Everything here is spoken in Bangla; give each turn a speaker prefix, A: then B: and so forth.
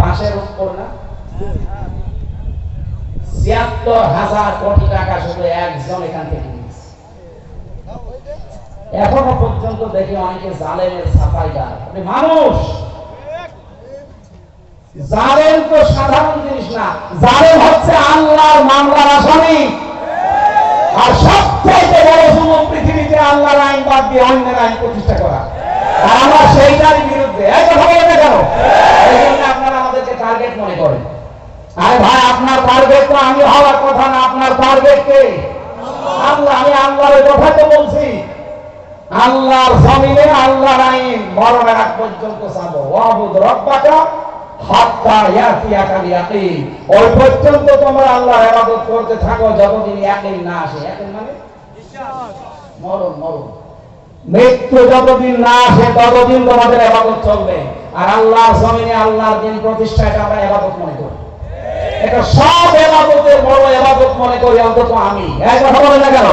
A: পাশের উপর না ৭৬,০০০ কোটি টাকা শুধু একজন এখান থেকে নিয়েছে। এখনো পর্যন্ত দেখি অনেকে জালেমের সাফাইদার। মানুষ জালেম তো সাধারণ জিনিস না, জালেম হচ্ছে আল্লাহর মামলার আসামি। আর সবচেয়ে বড় জুলুম পৃথিবীতে আল্লাহর আইন বাদ দিয়ে অন্যের আইন প্রতিষ্ঠা করা। আর আমরা সেইটারই বিরুদ্ধে। এই কথা বলতে কেন? এই জন্য আপনারা আমাদেরকে টার্গেট মনে করেন। আরে ভাই, আপনার টার্গেট তো আমি হওয়ার কথা না, আপনার টার্গেট কে? আল্লাহ। আমি আল্লাহর কথা তো বলছি। আল্লাহর জমিনে আল্লাহর আইন মরণের আগ পর্যন্ত চাবো। ওয়াবুদ রব্বাকা হাত্তা ইয়াতিয়াকাল ইয়াকিন। ওই পর্যন্ত তোমরা আল্লাহর ইবাদত করতে থাকো যতদিন ইয়াকিন না আসে। ইয়াকিন মানে বিশ্বাস। মরণ মৃত্যু যতদিন না আসে ততদিন তোমাদের ইবাদত চলবে। আর আল্লাহর জমিনে আল্লাহর দিন প্রতিষ্ঠা, এটা আমরা ইবাদত মনে করি। এটা সব ইবাদতের বড় ইবাদত মনে করি অন্তত আমি। এই কথা বলে না কেন?